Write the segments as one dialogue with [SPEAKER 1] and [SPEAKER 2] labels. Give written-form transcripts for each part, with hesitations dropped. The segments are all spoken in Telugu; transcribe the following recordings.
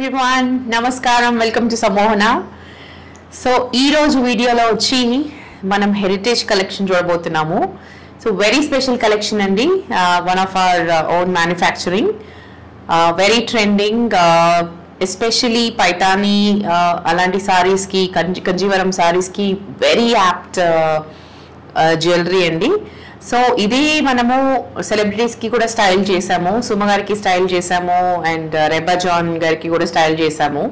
[SPEAKER 1] everyone, Namaskaram, welcome to Samohana. So, ee roju video lo vachi manam heritage collection చూడబోతున్నాము. So, very special collection andi, one of our own manufacturing, very trending, especially Paitani alanti sarees ki, Kanjivaram sarees ki very apt jewelry andi. So ఇది మనము సెలబ్రిటీస్ కి కూడా స్టైల్ చేసాము, సుమ గారికి స్టైల్ చేసాము అండ్ రెబ్బా జాన్ గారికి కూడా స్టైల్ చేసాము.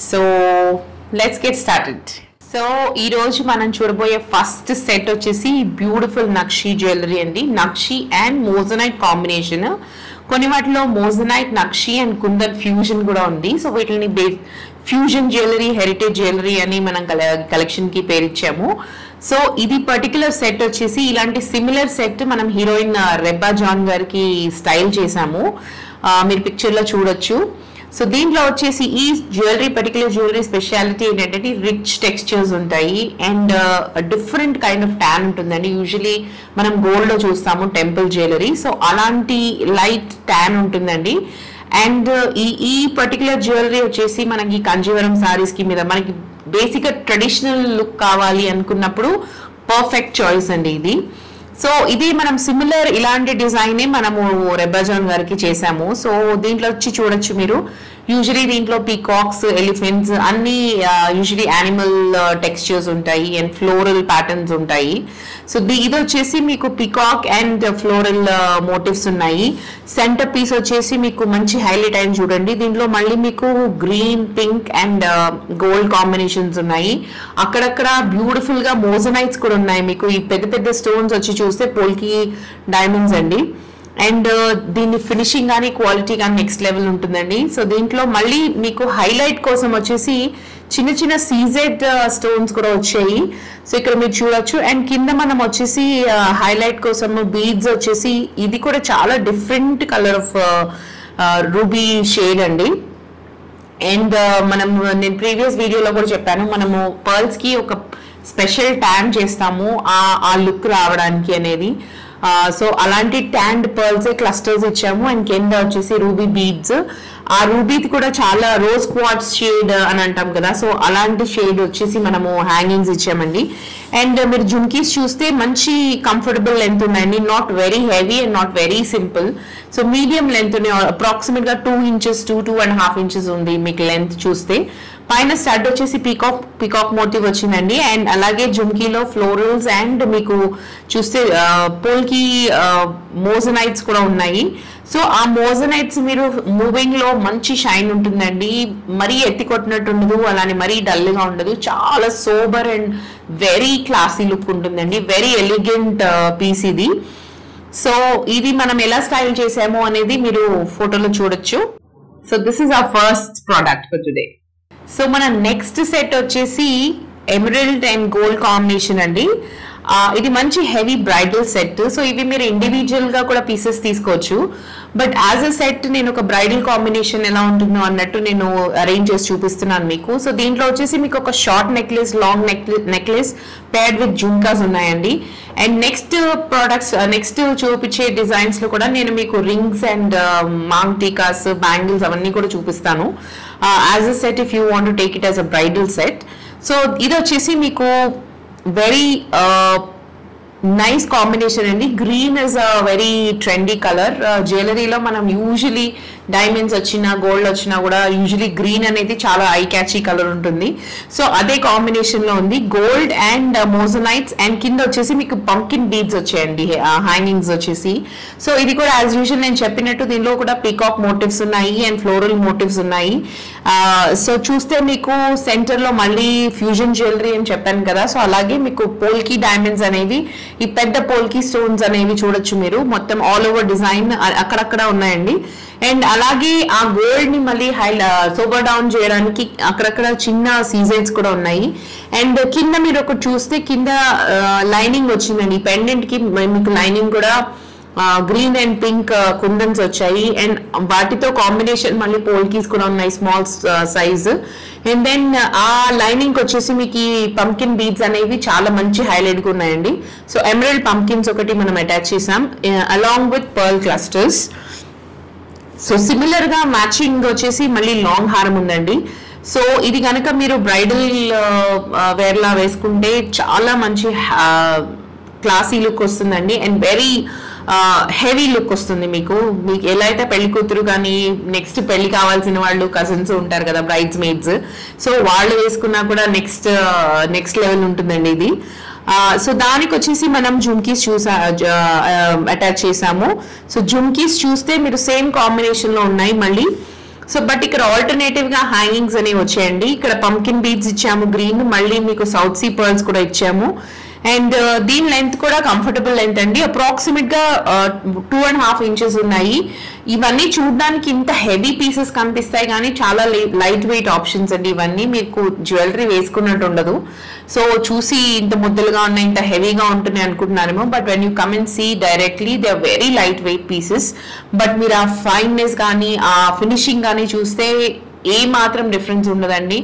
[SPEAKER 1] So let's get started. So ఈ రోజు మనం చూడబోయే ఫస్ట్ సెట్ వచ్చేసి బ్యూటిఫుల్ నక్షి జ్యువెలరీ అండి. నక్షి అండ్ మోజనైట్ కాంబినేషన్, కొన్ని వాటిలో moissanite, nakshi and kundan fusion కూడా ఉంది. సో వీటిని ఫ్యూజన్ జ్యువెలరీ, హెరిటేజ్ జ్యువెలరీ అని మనం కలెక్షన్ కి పేరు ఇచ్చాము. సో ఇది పర్టికులర్ సెట్ వచ్చేసి ఇలాంటి సిమిలర్ సెట్ మనం హీరోయిన్ రెబ్బా జాన్ గారికి స్టైల్ చేసాము, మీరు పిక్చర్ లో చూడొచ్చు. సో దీంట్లో వచ్చేసి ఈ జ్యువెలరీ, పర్టికులర్ జ్యువెలరీ స్పెషాలిటీ ఏంటంటే రిచ్ టెక్స్చర్స్ ఉంటాయి and different kind of tan ఉంటుందండి. యూజువలీ మనం గోల్డ్ లో చూస్తాము టెంపుల్ జ్యువెలరీ, సో అలాంటి లైట్ ట్యాన్ ఉంటుందండి. అండ్ ఈ పర్టికులర్ జ్యువెలరీ వచ్చేసి మనకి కంజీవరం సారీస్ కి మీద మనకి బేసిక్ గా ట్రెడిషనల్ లుక్ కావాలి అనుకున్నప్పుడు పర్ఫెక్ట్ చాయిస్ అండి ఇది. సో ఇది మనం సిమిలర్ ఇలాంటి డిజైన్ మనము రెబ్బా జాన్ గారికి చేసాము. సో దీంట్లో వచ్చి చూడొచ్చు మీరు, యూజువలీ దీంట్లో పీకాక్స్, ఎలిఫెంట్స్ అన్ని యూజువలీ యానిమల్ టెక్స్చర్స్ ఉంటాయి అండ్ ఫ్లోరల్ ప్యాటర్న్స్ ఉంటాయి. సో ఇది వచ్చేసి మీకు పీకాక్ అండ్ ఫ్లోరల్ మోటివ్స్ ఉన్నాయి. సెంటర్ పీస్ వచ్చేసి మీకు మంచి హైలైట్ అయింది చూడండి. దీంట్లో మళ్ళీ మీకు green, pink and gold combinations ఉన్నాయి. అక్కడక్కడ బ్యూటిఫుల్ గా మోజనైట్స్ కూడా ఉన్నాయి. మీకు ఈ పెద్ద పెద్ద స్టోన్స్ వచ్చి చూస్తే పోల్కి డైమండ్స్ అండి. అండ్ దీని ఫినిషింగ్ కానీ క్వాలిటీ కానీ నెక్స్ట్ లెవెల్ ఉంటుందండి. సో దీంట్లో మళ్ళీ మీకు హైలైట్ కోసం వచ్చేసి చిన్న చిన్న సీజెడ్ స్టోన్స్ కూడా వచ్చాయి. సో ఇక్కడ మీరు చూడొచ్చు. అండ్ కింద మనం వచ్చేసి హైలైట్ కోసం బీడ్స్ వచ్చేసి ఇది కూడా చాలా different colour of ruby shade అండి. అండ్ నేను ప్రీవియస్ వీడియోలో కూడా చెప్పాను, మనము పర్ల్స్ కి ఒక స్పెషల్ ట్యాన్ చేస్తాము ఆ లుక్ రావడానికి అనేది. సో అలాంటి ట్యాండ్ పర్ల్స్ క్లస్టర్స్ ఇచ్చాము అండ్ కింద వచ్చేసి రూబీ బీడ్స్. ఆ రూబీది కూడా చాలా రోజ్ క్వార్ట్స్ షేడ్ అని అంటాం కదా, సో అలాంటి షేడ్ వచ్చేసి మనము హ్యాంగింగ్స్ ఇచ్చామండి. అండ్ మీరు జుమ్కీస్ చూస్తే మంచి కంఫర్టబుల్ లెంత్ ఉన్నాయండి, not very heavy and not very simple. So medium length ఉన్నాయి, అప్రాక్సిమేట్ గా 2 inches 2.5 inches ఉంది మీకు లెంత్ చూస్తే. పైన స్టడ్ వచ్చేసి పీకాక్ మోటివ్ వచ్చిందండి. అండ్ అలాగే జుమ్కీలో ఫ్లోరల్స్ అండ్ మీకు చూస్తే పోల్కి మోజనైట్స్ కూడా ఉన్నాయి. సో ఆ మోజనైట్స్ మీరు మూవింగ్ లో మంచి షైన్ ఉంటుందండి, మరీ ఎత్తి కొట్టినట్టు ఉండదు, అలానే మరీ డల్ గా ఉండదు, చాలా sober and very classy look ఉంటుందండి. వెరీ ఎలిగెంట్ పీస్ ఇది. సో ఇది మనం ఎలా స్టైల్ చేసాము అనేది మీరు ఫోటోలో చూడొచ్చు. So this is our first product for today. So మన నెక్స్ట్ సెట్ వచ్చేసి ఎమరల్డ్ అండ్ గోల్డ్ కాంబినేషన్ అండి. ఇది మంచి హెవీ బ్రైడల్ సెట్. సో ఇవి మీరు ఇండివిజువల్ గా కూడా పీసెస్ తీసుకోవచ్చు, బట్ యాజ్ అ సెట్ నేను ఒక బ్రైడల్ కాంబినేషన్ ఎలా ఉంటుందో అన్నట్టు నేను అరేంజ్ చేసి చూపిస్తున్నాను మీకు. సో దీంట్లో వచ్చేసి మీకు ఒక short necklace, long necklace paired with jhumkas ఉన్నాయండి. అండ్ నెక్స్ట్ ప్రొడక్ట్స్, నెక్స్ట్ చూపించే డిజైన్స్ లో కూడా నేను మీకు rings and maang tikkas, bangles అవన్నీ కూడా చూపిస్తాను as a set if you want to take it as a bridal set. So ఇది వచ్చేసి మీకు వెరీ నైస్ కాంబినేషన్ అండి. Green is a very trendy colour. జ్యువెలరీలో మనం యూజువలీ డైమండ్స్ వచ్చినా గోల్డ్ వచ్చినా కూడా యూజువలీ గ్రీన్ అనేది చాలా ఐ క్యాచీ కలర్ ఉంటుంది. సో అదే కాంబినేషన్ లో ఉంది, గోల్డ్ అండ్ మోజనైట్స్. అండ్ కింద వచ్చేసి మీకు పంకిన్ బీడ్స్ వచ్చాయండి, హ్యాంగింగ్స్ వచ్చేసి. సో ఇది కూడా యాజ్ యూజువల్ నేను చెప్పినట్టు దీనిలో కూడా పీకాక్ మోటివ్స్ ఉన్నాయి అండ్ ఫ్లోరల్ మోటివ్స్ ఉన్నాయి. సో చూస్తే మీకు సెంటర్ లో మళ్ళీ ఫ్యూజన్ జ్యువెలరీ అని చెప్పాను కదా, సో అలాగే మీకు పోల్కి డైమండ్స్ అనేవి, ఈ పెద్ద పోల్కి స్టోన్స్ అనేవి చూడొచ్చు మీరు. మొత్తం ఆల్ ఓవర్ డిజైన్ అక్కడక్కడ ఉన్నాయండి. అండ్ అలాగే ఆ గోల్డ్ ని మళ్ళీ సోబర్ డౌన్ చేయడానికి అక్కడక్కడ చిన్న సీజెట్స్ కూడా ఉన్నాయి. అండ్ కింద మీరు ఒకటి చూస్తే కింద లైనింగ్ వచ్చిందండి, పెండెంట్ కి మీకు లైనింగ్ కూడా గ్రీన్ అండ్ పింక్ కుందన్స్ వచ్చాయి. అండ్ వాటితో కాంబినేషన్ మళ్ళీ పోల్కీస్ కూడా ఉన్నాయి, స్మాల్ సైజ్. అండ్ దెన్ ఆ లైనింగ్ వచ్చేసి మీకు ఈ పంకిన్ బీడ్స్ అనేవి చాలా మంచి హైలైట్ గా ఉన్నాయండి. సో ఎమరల్డ్ పంకిన్స్ ఒకటి మనం అటాచ్ చేసాం along with pearl clusters. So similar గా మ్యాచింగ్ వచ్చేసి మళ్ళీ లాంగ్ హారం ఉందండి. సో ఇది కనుక మీరు బ్రైడల్ వేర్ లా వేసుకుంటే చాలా మంచి క్లాసీ లుక్ వస్తుందండి అండ్ వెరీ హెవీ లుక్ వస్తుంది. మీకు ఎలా అయితే పెళ్లి కూతురు కానీ నెక్స్ట్ పెళ్లి కావాల్సిన వాళ్ళు కజిన్స్ ఉంటారు కదా బ్రైడ్స్ మేడ్స్, సో వాళ్ళు వేసుకున్నా కూడా నెక్స్ట్ లెవెల్ ఉంటుందండి ఇది. సో దానికి వచ్చేసి మనం జుమ్కీస్ అటాచ్ చేసాము. సో జుమ్కీస్ చూస్తే మీరు సేమ్ కాంబినేషన్ లో ఉన్నాయి మళ్ళీ. సో బట్ ఇక్కడ ఆల్టర్నేటివ్ గా హ్యాంగింగ్స్ అనేవి వచ్చాయండి. ఇక్కడ పంకిన్ బీడ్స్ ఇచ్చాము గ్రీన్, మళ్ళీ మీకు సౌత్ సీ పర్ల్స్ కూడా ఇచ్చాము. అండ్ దీని లెంత్ కూడా కంఫర్టబుల్ లెంత్ అండి, అప్రాక్సిమేట్ గా 2.5 ఇంచెస్ ఉన్నాయి. ఇవన్నీ చూడడానికి ఇంత హెవీ పీసెస్ కనిపిస్తాయి కానీ చాలా లైట్ వెయిట్ ఆప్షన్స్ అండి. ఇవన్నీ మీకు జ్యువెలరీ వేసుకున్నట్టు ఉండదు. సో చూసి ఇంత ముద్దలుగా ఉన్నాయి, ఇంత హెవీగా ఉంటున్నాయి అనుకుంటున్నారేమో, but when you come and see directly they are very light weight pieces. But మీరు ఆ ఫైన్నెస్ కానీ ఆ ఫినిషింగ్ కానీ చూస్తే ఏ మాత్రం డిఫరెన్స్ ఉండదండి.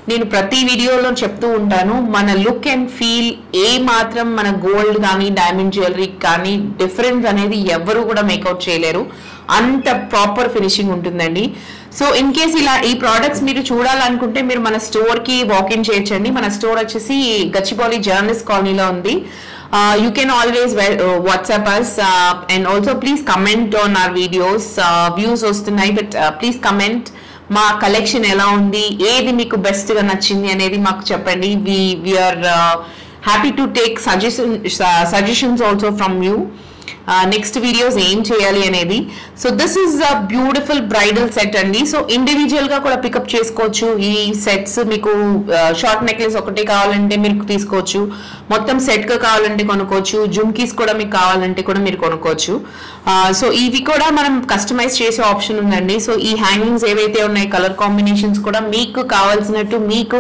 [SPEAKER 1] నేను ప్రతి వీడియోలో చెప్తూ ఉంటాను, మన లుక్ అండ్ ఫీల్ ఏ మాత్రం మన గోల్డ్ కానీ డైమండ్ జ్యువెలరీ కానీ డిఫరెన్స్ అనేది ఎవరు కూడా మేకౌట్ చేయలేరు, అంత ప్రాపర్ ఫినిషింగ్ ఉంటుందండి. సో ఇన్ కేస్ ఇలా ఈ ప్రోడక్ట్స్ మీరు చూడాలనుకుంటే మీరు మన స్టోర్ కి వాకిన్ చేయొచ్చండి. మన స్టోర్ వచ్చేసి గచ్చిబౌలి జర్నలిస్ట్ కాలనీలో ఉంది. You can always WhatsApp us and also please comment on our videos. Views వస్తున్నాయి, but please comment మా కలెక్షన్ ఎలా ఉంది, ఏది మీకు బెస్ట్ గా నచ్చింది అనేది మాకు చెప్పండి. we are happy to take suggestions also from you. Next videos ఏం చేయాలి అనేది. So this is a beautiful bridal set అండి. సో ఇండివిజువల్ గా కూడా పికప్ చేసుకోవచ్చు ఈ సెట్స్. మీకు షార్ట్ నెక్లెస్ ఒకటి కావాలంటే మీరు తీసుకోవచ్చు, మొత్తం సెట్ గా కావాలంటే కొనుక్కోవచ్చు, జుమ్కీస్ కూడా మీకు కావాలంటే కూడా మీరు కొనుక్కోవచ్చు. సో ఇవి కూడా మనం కస్టమైజ్ చేసే ఆప్షన్ ఉందండి. సో ఈ హ్యాంగింగ్స్ ఏవైతే ఉన్నాయి కలర్ కాంబినేషన్స్ కూడా మీకు కావాల్సినట్టు, మీకు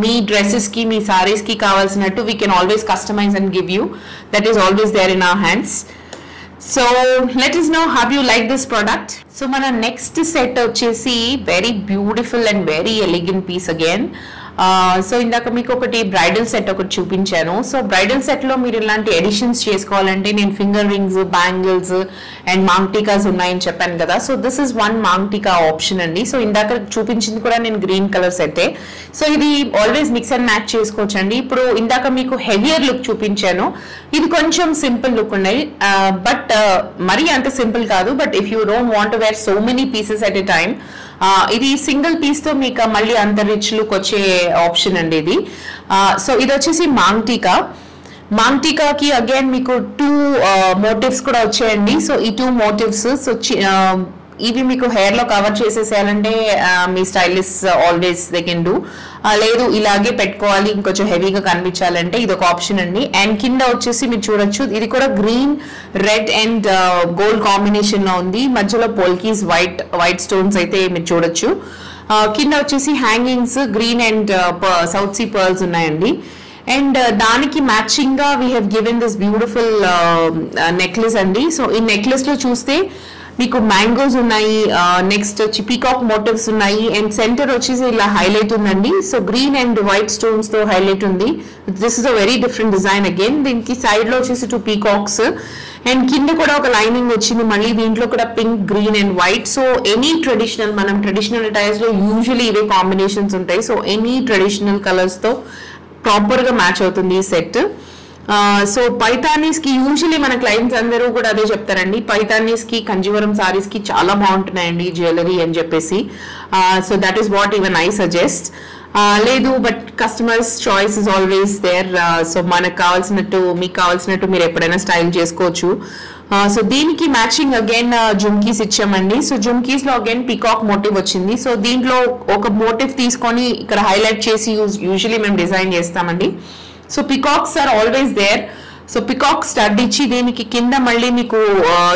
[SPEAKER 1] మీ డ్రెస్సెస్ కి మీ సారీస్ కి కావాల్సినట్టు we can always customise and give you. That is always there in our hands. So let us know how you like this product. So మన next set వచ్చేసి very beautiful and very elegant piece again. So ఇందాక మీకు ఒకటి బ్రైడల్ సెట్ ఒకటి చూపించాను. సో బ్రైడల్ సెట్ లో మీరు ఇలాంటి ఎడిషన్స్ చేసుకోవాలంటే నేను finger rings, bangles and maang tikkas ఉన్నాయని చెప్పాను కదా. So this is one maang tikka option అండి. సో ఇందాక చూపించింది కూడా నేను గ్రీన్ కలర్ సెట్టే. సో ఇది ఆల్వేస్ మిక్స్ అండ్ మ్యాచ్ చేసుకోవచ్చు అండి. ఇప్పుడు ఇందాక మీకు హెవియర్ లుక్ చూపించాను, ఇది కొంచెం సింపుల్ లుక్ ఉన్నాయి, బట్ మరీ అంత సింపుల్ కాదు. But if you don't want to wear so many pieces at a time, ఇది సింగిల్ పీస్ తో మీకు మళ్ళీ అంత రిచ్ లుక్ వచ్చే ఆప్షన్ అండి ఇది. సో ఇది వచ్చేసి మాంగ్టికాకి అగైన్ మీకు 2 మోటివ్స్ కూడా వచ్చాయండి. సో ఈ 2 మోటివ్స్ సో ఇవి మీకు హెయిర్ లో కవర్ చేసేసేయాలంటే మీ stylist always they can do. లేదు ఇలాగే పెట్టుకోవాలి ఇంకొంచెం హెవీగా కనిపించాలంటే ఇది ఒక ఆప్షన్ అండి. అండ్ కింద వచ్చేసి మీరు చూడొచ్చు, ఇది కూడా green, red and gold combination లో ఉంది. మధ్యలో పోల్కీస్ వైట్ స్టోన్స్ అయితే మీరు చూడొచ్చు. కింద వచ్చేసి hangings green and south sea pearls ఉన్నాయండి. అండ్ దానికి మ్యాచింగ్ గా we have given this beautiful necklace అండి. సో ఈ నెక్లెస్ లో చూస్తే మీకు మ్యాంగోస్ ఉన్నాయి, నెక్స్ట్ వచ్చి పీకాక్ మోటివ్స్ ఉన్నాయి అండ్ సెంటర్ వచ్చేసి ఇలా హైలైట్ ఉందండి. So green and white stones తో హైలైట్ ఉంది. This is a very different design again. దీనికి సైడ్ లో వచ్చేసి 2 పీకాక్స్ అండ్ కింద కూడా ఒక లైనింగ్ వచ్చింది. మళ్ళీ దీంట్లో కూడా pink, green and white. So any traditional, మనం ట్రెడిషనల్ అటైర్స్ లో యూజువల్లీ ఇవే కాంబినేషన్స్ ఉంటాయి. సో ఎనీ ట్రెడిషనల్ కలర్స్ తో ప్రాపర్ గా మ్యాచ్ అవుతుంది ఈ సెట్. సో పైతానీస్ కి యూజువల్లీ మన క్లయింట్స్ అందరూ కూడా అదే చెప్తారండి, పైతానీస్ కి కంజీవరం సారీస్ కి చాలా బాగుంటున్నాయండి జ్యువెలరీ అని చెప్పేసి. So that is what even I suggest. లేదు but customers choice is always there. So మనకు కావాల్సినట్టు, మీకు కావాల్సినట్టు మీరు ఎప్పుడైనా స్టైల్ చేసుకోవచ్చు. సో దీనికి మ్యాచింగ్ అగైన్ జుమ్కీస్ ఇచ్చామండి. సో జుమ్కీస్ లో అగైన్ పీకాక్ మోటివ్ వచ్చింది. సో దీంట్లో ఒక మోటివ్ తీసుకొని ఇక్కడ హైలైట్ చేసి యూజువల్లీ మేము డిజైన్ చేస్తామండి. So peacocks are always there. So peacock stud ఇచ్చి దీనికి కింద మళ్ళీ మీకు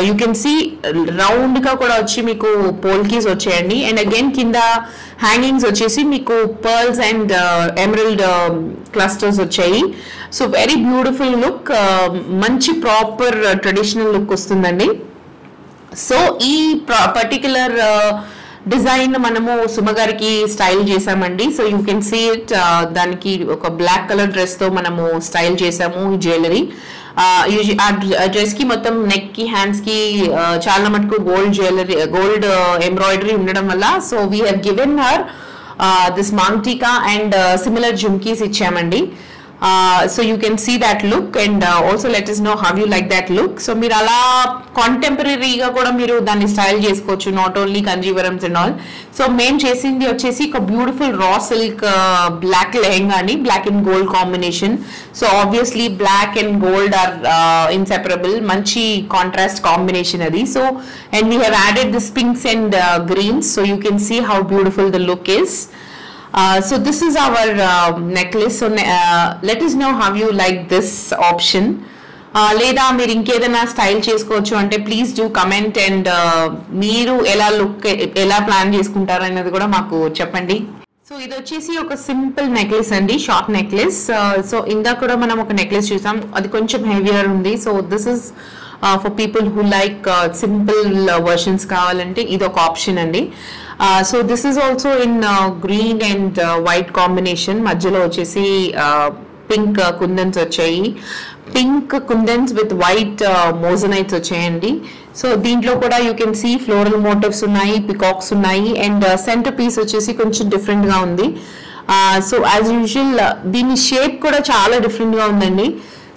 [SPEAKER 1] యూ కెన్ సీ రౌండ్ గా కూడా వచ్చి మీకు పోల్కీస్ వచ్చాయండి. అండ్ అగైన్ కింద హ్యాంగింగ్స్ వచ్చేసి మీకు పర్ల్స్ అండ్ ఎమరల్డ్ క్లస్టర్స్ వచ్చాయి. సో వెరీ బ్యూటిఫుల్ లుక్, మంచి ప్రాపర్ ట్రెడిషనల్ లుక్ వస్తుందండి. సో ఈ పర్టికులర్ డిజైన్ మనము సుమ గారికి స్టైల్ చేసామండి. So you can see it. దానికి ఒక బ్లాక్ కలర్ డ్రెస్ తో మనము స్టైల్ చేసాము ఈ జ్యువెలరీ. ఆ డ్రెస్ కి మొత్తం నెక్ కి హ్యాండ్స్ కి చాలా మటుకు గోల్డ్ జ్యువెలరీ, గోల్డ్ ఎంబ్రాయిడరీ ఉండడం వల్ల so we have given her this maang tikka and similar jhumkis ఇచ్చామండి. So you can see that look and also let us know how you like that look. So మీరు అలా కాంటెంపరీ గా కూడా మీరు దాన్ని స్టైల్ చేసుకోవచ్చు, not only Kanjeevarams and all. So మేము చేసింది వచ్చేసి ఒక beautiful raw silk black lehenga అండి, black and gold combination. So obviously black and gold are inseparable, మంచి కాంట్రాస్ట్ కాంబినేషన్ అది. So and we have added this pinks and greens. So you can see how beautiful the look is. So this is our necklace. So let us know how you like this option. లేదా మీరు ఇంకేదైనా స్టైల్ చేసుకోవచ్చు అంటే ప్లీజ్ డూ కమెంట్ అండ్ మీరు ఎలా ప్లాన్ చేసుకుంటారు అనేది కూడా మాకు చెప్పండి. సో ఇది వచ్చేసి ఒక సింపుల్ నెక్లెస్ అండి, షార్ట్ నెక్లెస్. సో ఇందాక కూడా మనం ఒక నెక్లెస్ చూసాం, అది కొంచెం హెవియర్ ఉంది. So this is for people who like simple versions కావాలంటే ఇది ఒక ఆప్షన్ అండి. So this is also in green and white combination. మధ్యలో వచ్చేసి పింక్ కుందన్స్ వచ్చాయి, pink kundans with white moissanites వచ్చాయండి. సో దీంట్లో కూడా you can see floral motifs ఉన్నాయి, పికాక్స్ ఉన్నాయి అండ్ సెంటర్ పీస్ వచ్చేసి కొంచెం డిఫరెంట్ గా ఉంది. సో యాజ్ యూజువల్ దీని షేప్ కూడా చాలా డిఫరెంట్ గా ఉందండి.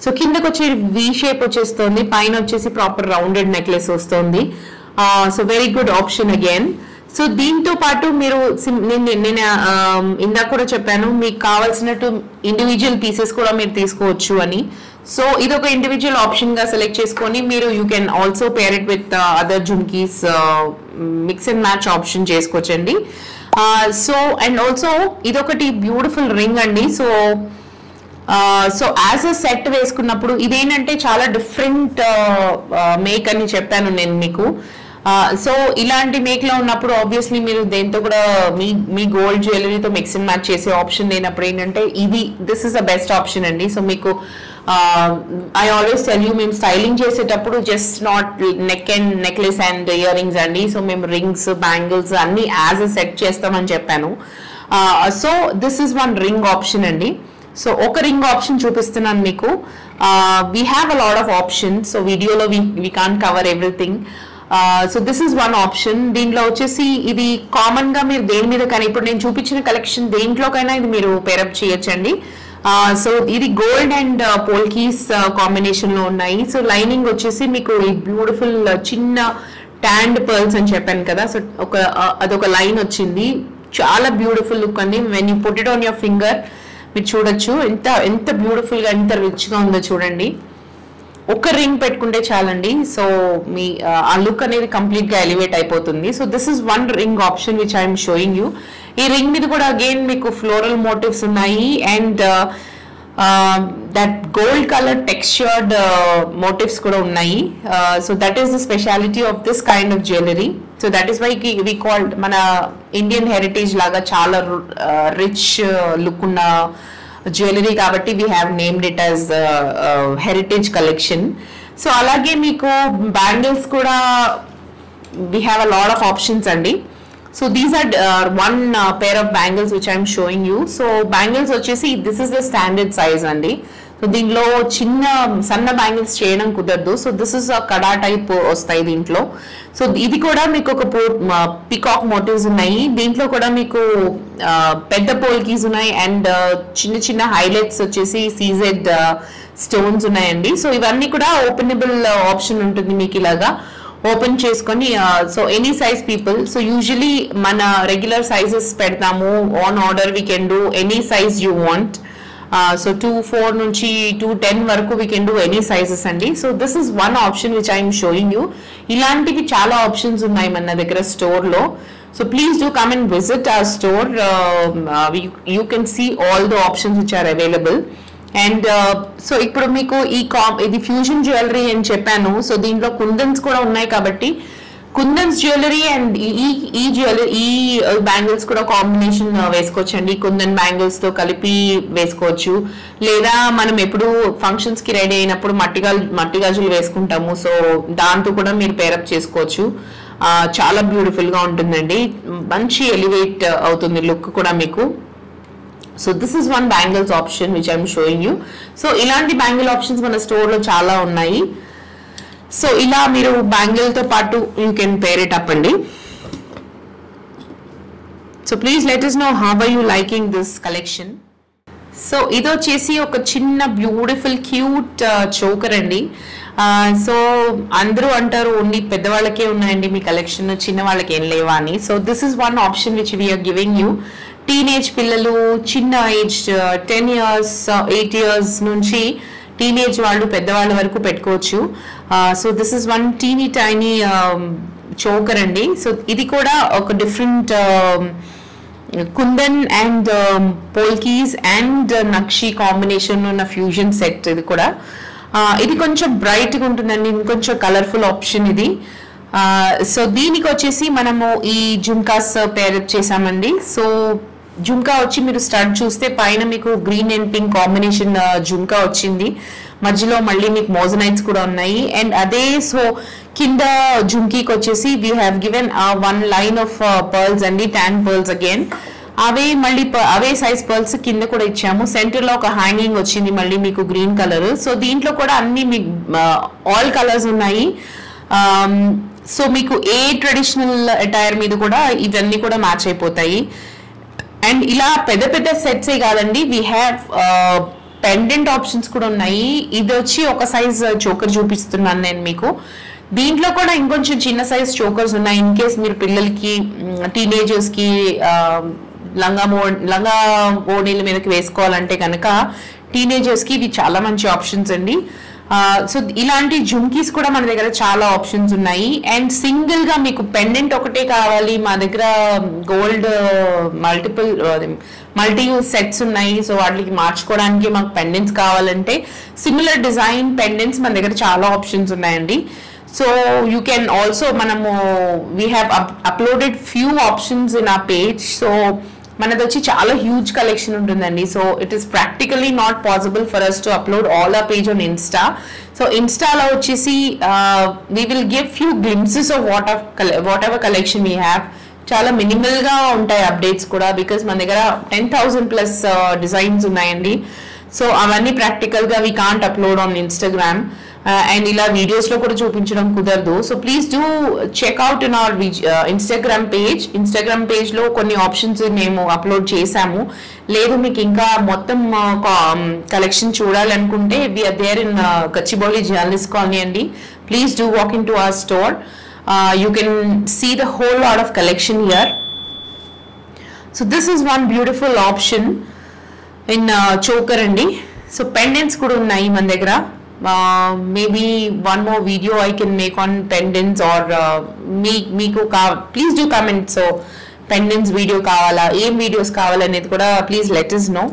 [SPEAKER 1] సో కిందకి వచ్చి వి షేప్ వచ్చేస్తుంది, పైన వచ్చేసి ప్రాపర్ రౌండెడ్ నెక్లెస్ వస్తుంది. So very good option again. So దీంతో పాటు మీరు నేను ఇందాక కూడా చెప్పాను మీకు కావాల్సినట్టు ఇండివిజువల్ పీసెస్ కూడా మీరు తీసుకోవచ్చు అని. సో ఇది ఒక ఇండివిజువల్ ఆప్షన్ గా సెలెక్ట్ చేసుకొని మీరు you can also pair it with other jhumkis, mix and match option చేసుకోవచ్చండి. సో అండ్ ఆల్సో ఇదొకటి బ్యూటిఫుల్ రింగ్ అండి. సో యాజ్ అ సెట్ వేసుకున్నప్పుడు ఇదేంటంటే చాలా డిఫరెంట్ మేక్ అని చెప్పాను నేను మీకు. సో ఇలాంటి మేక్ లో ఉన్నప్పుడు ఆబ్వియస్లీ మీరు దేంతో కూడా మీ గోల్డ్ జ్యువెలరీతో మిక్స్ అండ్ మ్యాచ్ చేసే ఆప్షన్ లేనప్పుడు ఏంటంటే this is the best option అండి. సో మీకు ఐ ఆల్వేస్ టెల్ యూ, మేము స్టైలింగ్ చేసేటప్పుడు just not necklace and ear rings అండి. సో మేము రింగ్స్, బ్యాంగిల్స్ అన్ని యాజ్ అ సెట్ చేస్తామని చెప్పాను. So this is one ring option అండి. సో ఒక రింగ్ ఆప్షన్ చూపిస్తున్నాను మీకు. We have a lot of option. So వీడియోలో we can't cover everything. So this is one option. దీంట్లో వచ్చేసి ఇది కామన్ గా మీరు దేని మీద కానీ ఇప్పుడు నేను చూపించిన కలెక్షన్ దేంట్లోకైనా ఇది మీరు పేరప్ చేయొచ్చండి. సో ఇది గోల్డ్ అండ్ పోల్కీస్ కాంబినేషన్ లో ఉన్నాయి. సో లైనింగ్ వచ్చేసి మీకు ఈ బ్యూటిఫుల్ చిన్న ట్యాండ్ పర్ల్స్ అని చెప్పాను కదా. సో అదొక లైన్ వచ్చింది, చాలా బ్యూటిఫుల్ లుక్ అండి. When you put it on your finger మీరు చూడొచ్చు ఎంత బ్యూటిఫుల్ గా, ఎంత రిచ్ గా ఉందో చూడండి. ఒక రింగ్ పెట్టుకుంటే చాలండి. సో మీ ఆ లుక్ అనేది కంప్లీట్ గా ఎలివేట్ అయిపోతుంది. So this is one ring option which I'm showing you. ఈ రింగ్ మీద కూడా అగైన్ మీకు ఫ్లోరల్ మోటివ్స్ ఉన్నాయి and that gold colour textured motifs కూడా ఉన్నాయి. So that is the speciality of this kind of jewellery. So that is why we called మన ఇండియన్ హెరిటేజ్ లాగా చాలా రిచ్ లుక్ ఉన్న జ్యువెలరీ కాబట్టి we have named it as heritage collection. So అలాగే మీకు బ్యాంగిల్స్ కూడా we have a lot of options అండి. So these are one pair of bangles which I'm showing you. So bangles వచ్చేసి this is the standard size అండి. సో దీనిలో సన్న బ్యాంగిల్స్ చేయడం కుదరదు. So this is kada type వస్తాయి దీంట్లో. సో ఇది కూడా మీకు ఒక పికాక్ మోటివ్స్ ఉన్నాయి. దీంట్లో కూడా మీకు పెద్ద పోల్కీస్ ఉన్నాయి అండ్ చిన్న చిన్న హైలైట్స్ వచ్చేసి సీజెడ్ స్టోన్స్ ఉన్నాయండి. సో ఇవన్నీ కూడా ఓపెనబుల్ ఆప్షన్ ఉంటుంది మీకు, ఇలాగా ఓపెన్ చేసుకొని. So any size people. So usually మన రెగ్యులర్ సైజెస్ పెడతాము, on order we can do any size you want. So 2-4 నుంచి 2-10 వరకు we can do any sizes అండి. So this is one option which I'm showing you. ఇలాంటివి చాలా ఆప్షన్స్ ఉన్నాయి మన దగ్గర స్టోర్ లో. So please do come and visit our store. You can see all the options which are available. And so ఇప్పుడు మీకు ఇది ఫ్యూజన్ జ్యువెలరీ అని చెప్పాను. సో దీంట్లో కుందన్స్ కూడా ఉన్నాయి కాబట్టి కుందన్స్ జ్యువెలరీ అండ్ ఈ బ్యాంగిల్స్ కూడా కాంబినేషన్ వేసుకోవచ్చు అండి. కుందన్ బ్యాంగిల్స్ తో కలిపి వేసుకోవచ్చు. లేదా మనం ఎప్పుడు ఫంక్షన్స్ కి రెడీ అయినప్పుడు మట్టి గాజులు వేసుకుంటాము. సో దాంతో కూడా మీరు పేరప్ చేసుకోవచ్చు. చాలా బ్యూటిఫుల్ గా ఉంటుందండి, మంచి ఎలివేట్ అవుతుంది లుక్ కూడా మీకు. So this is one bangles option which I'm showing you. So ఇలాంటి బ్యాంగిల్ ఆప్షన్స్ మన స్టోర్ లో చాలా ఉన్నాయి. సో ఇలా మీరు బ్యాంగిల్ తో పాటు you can pair it up అండి. So please let us know how are you liking this collection. So ఇది వచ్చేసి ఒక చిన్న బ్యూటిఫుల్ క్యూట్ చోకర్ అండి. సో అందరూ అంటారు ఓన్లీ పెద్దవాళ్ళకే ఉన్నాయండి మీ కలెక్షన్, చిన్న వాళ్ళకి ఏం లేవా అని. So this is one option which we're giving you. Teenage పిల్లలు, చిన్న ఏజ్ 10 years 8 years నుంచి టీనేజ్ వాళ్ళు పెద్దవాళ్ళ వరకు పెట్టుకోవచ్చు. So this is one teeny tiny choker అండి. సో ఇది కూడా ఒక different kundan and polkis and nakshi combination ఉన్న ఫ్యూజన్ సెట్. ఇది కూడా ఇది కొంచెం బ్రైట్ గా ఉంటుందండి, ఇంకొంచెం కలర్ఫుల్ ఆప్షన్ ఇది. సో దీనికి వచ్చేసి మనము ఈ జుమ్కాస్ పేరప్ చేసామండి. సో జుమ్కా వచ్చి మీరు స్టడ్ చూస్తే పైన మీకు green and pink combination jhumka వచ్చింది, మధ్యలో మళ్ళీ మీకు మోజనైట్స్ కూడా ఉన్నాయి. అండ్ అదే సో కింద జుమ్కీకి వచ్చేసి we have given 1 line of pearls అండి, ట్యాన్ పర్ల్స్ అగైన్. అవే మళ్ళీ అవే సైజ్ పర్ల్స్ కింద కూడా ఇచ్చాము. సెంటర్ లో ఒక హ్యాంగింగ్ వచ్చింది మళ్ళీ మీకు గ్రీన్ కలర్. సో దీంట్లో కూడా అన్ని మీకు ఆల్ కలర్స్ ఉన్నాయి. సో మీకు ఏ ట్రెడిషనల్ అటైర్ మీద కూడా ఇవన్నీ కూడా మ్యాచ్ అయిపోతాయి. అండ్ ఇలా పెద్ద పెద్ద సెట్సే కాదండి, వీ హ్యావ్ పెండెంట్ ఆప్షన్స్ కూడా ఉన్నాయి. ఇది వచ్చి ఒక సైజ్ చోకర్ చూపిస్తున్నాను నేను మీకు. దీంట్లో కూడా ఇంకొంచెం చిన్న సైజ్ చోకర్స్ ఉన్నాయి. ఇన్ కేస్ మీరు పిల్లలకి టీనేజర్స్ కి లంగా ఓణీల మీదకి వేసుకోవాలంటే కనుక టీనేజర్స్ కి ఇవి చాలా మంచి ఆప్షన్స్ అండి. సో ఇలాంటి జుమ్కీస్ కూడా మన దగ్గర చాలా ఆప్షన్స్ ఉన్నాయి. అండ్ సింగిల్ గా మీకు పెండెంట్ ఒకటే కావాలి, మా దగ్గర గోల్డ్ మల్టీ యూజ్ సెట్స్ ఉన్నాయి. సో వాటికి మార్చుకోవడానికి మాకు పెండెంట్స్ కావాలంటే సిమిలర్ డిజైన్ పెండెంట్స్ మన దగ్గర చాలా ఆప్షన్స్ ఉన్నాయండి. సో యూ కెన్ ఆల్సో మనము we have uploaded few options in ఆ పేజ్. సో మనది వచ్చి చాలా హ్యూజ్ కలెక్షన్ ఉంటుందండి. So it is practically not possible for us to upload all ఆ పేజ్ ఆన్ ఇన్స్టా. సో ఇన్స్టాలో వచ్చేసి we will give few glimpses of whatever collection we have. చాలా మినిమల్ గా ఉంటాయి అప్డేట్స్ కూడా, బికాస్ మన దగ్గర 10,000+ డిజైన్స్ ఉన్నాయండి. సో అవన్నీ ప్రాక్టికల్ గా we can't upload on Instagram. And ఇలా వీడియోస్ లో కూడా చూపించడం కుదరదు. So please do checkout in our Instagram page లో కొన్ని ఆప్షన్స్ మేము అప్లోడ్ చేసాము. లేదు మీకు ఇంకా మొత్తం కలెక్షన్ చూడాలనుకుంటే we are there in Gachibowli journalist colony అండి. Please do walk in to our store. You can see the whole lot of collection here. So this is one beautiful option in choker అండి. సో పెండెంట్స్ కూడా ఉన్నాయి మన దగ్గర. Maybe one more video I can make on pendants, or please do comment. So pendants video kavala, em videos kavala anedi kuda please let us know.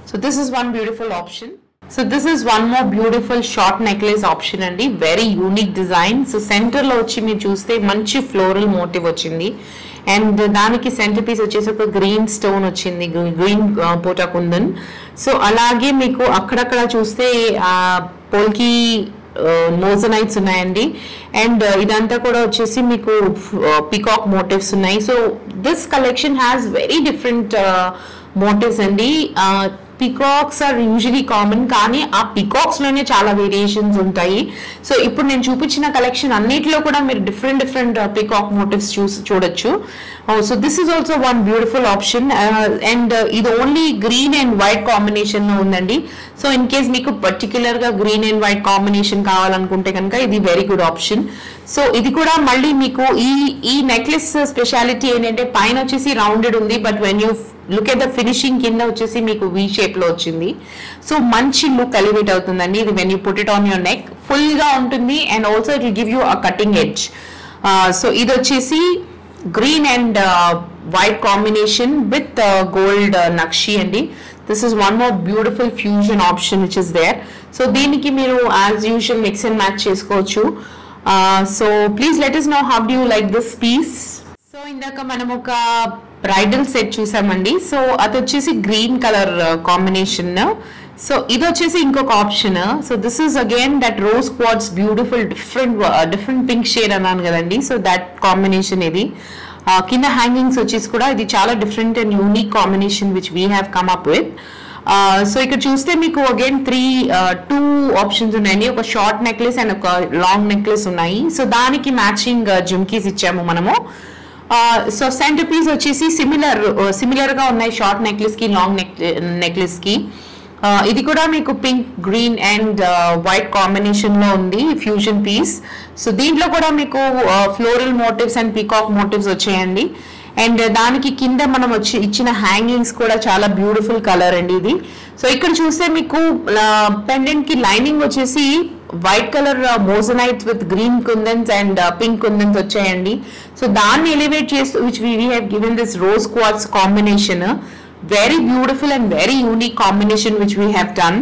[SPEAKER 1] So this is one beautiful option. So this is one more beautiful short necklace option andi, very unique design. So center lo vachi meer chuste manchi floral motif vachindi, and దానికి సెంటర్ పీస్ వచ్చేసి ఒక గ్రీన్ స్టోన్ వచ్చింది, గ్రీన్ పోటా కుందన్. సో అలాగే మీకు అక్కడక్కడ చూస్తే పోల్కి మోజనైట్స్ ఉన్నాయండి. అండ్ ఇదంతా కూడా వచ్చేసి మీకు పికాక్ మోటివ్స్ ఉన్నాయి. So this collection has very different motifs అండి. పికాక్స్ ఆర్ యూజువలీ కామన్, కానీ ఆ పికాక్స్ లోనే చాలా వేరియేషన్స్ ఉంటాయి. సో ఇప్పుడు నేను చూపించిన కలెక్షన్ అన్నిటిలో కూడా మీరు డిఫరెంట్ పికాక్ మోటివ్స్ చూడొచ్చు. So this is also one beautiful option. And ఇది only green and white combination లో ఉందండి. సో ఇన్ కేస్ మీకు పర్టికులర్ గా గ్రీన్ అండ్ వైట్ కాంబినేషన్ కావాలనుకుంటే కనుక ఇది వెరీ గుడ్ ఆప్షన్. సో ఇది కూడా మళ్ళీ మీకు ఈ నెక్లెస్ స్పెషాలిటీ ఏంటంటే పైన వచ్చేసి రౌండెడ్ ఉంది, but when you look at the finishing కింద వచ్చేసి మీకు వి షేప్ లో వచ్చింది. సో మంచి లుక్ ఎలివేట్ అవుతుందండి ఇది. When you put it on your neck full గా ఉంటుంది, and also it will give you a cutting edge. So ఇది వచ్చేసి green and white combination with gold nakshi అండి. This is one more beautiful fusion option which is there. So దీనికి మీరు as usual mix and match చేసుకోవచ్చు. So please let us know how do you like this piece. So ఇందాక మనం ఒక బ్రైడల్ సెట్ చూసామండి. సో అది వచ్చేసి గ్రీన్ కలర్ కాంబినేషన్. సో ఇది వచ్చేసి ఇంకొక option. So this is again that rose quartz beautiful different pink shade అన్నాను కదండి. సో దట్ కాంబినేషన్ ఇది. కింద హ్యాంగింగ్స్ వచ్చేసి కూడా ఇది చాలా different and unique combination which we have come up with. So ఇక్కడ చూస్తే మీకు అగైన్ టూ ఆప్షన్స్ ఉన్నాయండి. ఒక షార్ట్ నెక్లెస్ అండ్ ఒక లాంగ్ నెక్లెస్ ఉన్నాయి. సో దానికి మ్యాచింగ్ జుమ్కీస్ ఇచ్చాము మనము. సో సెంటర్ పీస్ వచ్చేసి సిమిలర్ గా ఉన్నాయి షార్ట్ నెక్లెస్ కి లాంగ్ నెక్లెస్ కి. ఇది కూడా మీకు pink green and white combination లో ఉంది ఫ్యూజన్ పీస్. సో దీంట్లో కూడా మీకు floral motifs and peacock motifs వచ్చాయండి. అండ్ దానికి కింద మనం ఇచ్చిన హ్యాంగింగ్స్ కూడా చాలా బ్యూటిఫుల్ కలర్ అండి ఇది. సో ఇక్కడ చూస్తే మీకు పెండెంట్ కి లైనింగ్ వచ్చేసి white colour moissanite with green kundans and pink kundans వచ్చాయండి. సో దాన్ని ఎలివేట్ చేస్తూ which we have given this rose quartz combination. Very beautiful and very unique combination which we have done.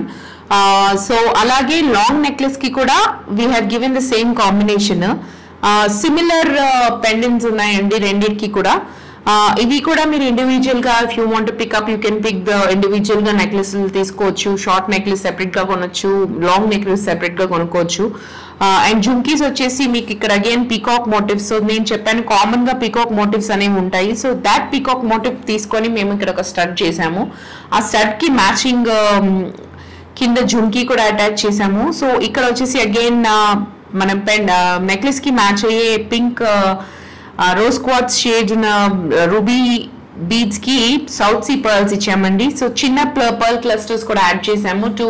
[SPEAKER 1] So అలాగే లాంగ్ నెక్లెస్ కి కూడా we have given the same combination. Similar pendants ఉన్నాయండి రెండింటికి కూడా. ఇవి కూడా మీరు ఇండివిజువల్ గా if you want pick up you can pick the individual గా నెక్లెస్ తీసుకోవచ్చు. షార్ట్ నెక్లెస్ సెపరేట్ గా కొనొచ్చు, లాంగ్ నెక్లెస్ సెపరేట్ గా కొనుక్కోవచ్చు. అండ్ జుమ్కీస్ వచ్చేసి మీకు ఇక్కడ అగైన్ పీకాక్ మోటివ్స్. సో నేను చెప్పాను కామన్ గా పీకాక్ మోటివ్స్ అనేవి ఉంటాయి. సో దాట్ పీకాక్ మోటివ్ తీసుకొని మేము ఇక్కడ ఒక స్టడ్ చేసాము. ఆ స్టడ్ కి మ్యాచింగ్ కింద జుమ్కీ కూడా అటాచ్ చేసాము. సో ఇక్కడ వచ్చేసి అగైన్ మనం నెక్లెస్ కి మ్యాచ్ అయ్యే పింక్ రోజ్ క్వార్ట్స్ షేడ్ ఉన్న రూబీ బీడ్స్ కి సౌత్ సీ పర్ల్స్ ఇచ్చామండి. సో చిన్న పర్ల్ క్లస్టర్స్ కూడా యాడ్ చేసాము to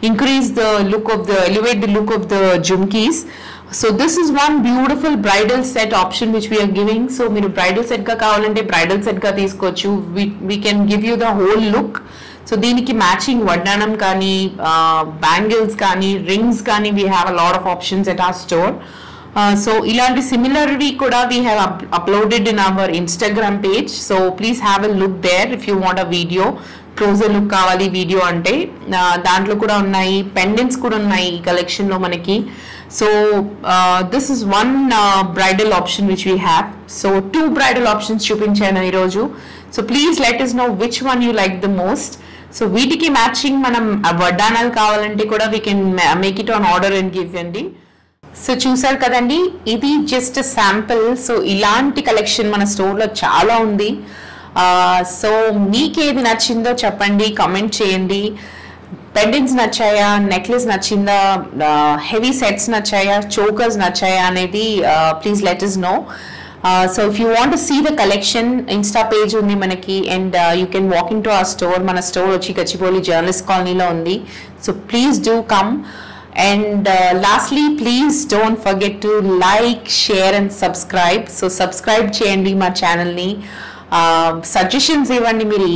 [SPEAKER 1] increase the look of elevate the look of the jhumkis. So this is one beautiful bridal set option which we're giving. So మీరు బ్రైడల్ సెట్ గా కావాలంటే బ్రైడల్ సెట్ గా తీసుకోవచ్చు. We can give you the whole look. So దీనికి మ్యాచింగ్ వడ్డానం కానీ బ్యాంగిల్స్ కానీ రింగ్స్ కానీ we have a lot of options at our store. So ఇలాంటి సిమిలర్వి కూడా we have uploaded in our Instagram page. So please have a look there if you want a video. Closer look కావాలి వీడియో అంటే దాంట్లో కూడా ఉన్నాయి. పెండెంట్స్ కూడా ఉన్నాయి ఈ కలెక్షన్ లో మనకి. So this is one bridal option which we have. So 2 bridal options చూపించాను ఈరోజు. So please let us know which one you like the most. So వీటికి మ్యాచింగ్ మనం వడ్డానాలు కావాలంటే కూడా we can make it on order and give అండి. సో చూసారు కదండి, ఇది జస్ట్ శాంపుల్. సో ఇలాంటి కలెక్షన్ మన స్టోర్ లో చాలా ఉంది. సో మీకేది నచ్చిందో చెప్పండి, కమెంట్ చేయండి. పెండెంట్స్ నచ్చాయా, నెక్లెస్ నచ్చిందా, హెవీ సెట్స్ నచ్చాయా, చోకర్స్ నచ్చాయా అనేది please let us know. So if you want to see the collection, Insta page undi manaki, and you can walk into our store. Mana store vachi Gachibowli Journalist Colony lo undi. So please do come. And lastly, please don't forget to like, share and subscribe. So subscribe cheyandi ma channel ni. Suggestions ఇవ్వండి, మీరు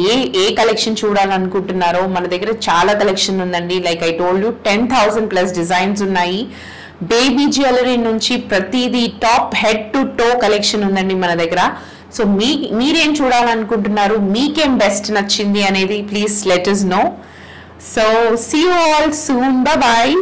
[SPEAKER 1] ఏ కలెక్షన్ చూడాలనుకుంటున్నారో. మన దగ్గర చాలా కలెక్షన్ ఉందండి. Like I told you 10,000+ designs ఉన్నాయి. బేబీ జ్యువెలరీ నుంచి ప్రతిదీ top head to toe collection ఉందండి మన దగ్గర. సో మీరేం చూడాలనుకుంటున్నారు, మీకేం బెస్ట్ నచ్చింది అనేది please let us know. So see you all soon. Bye bye.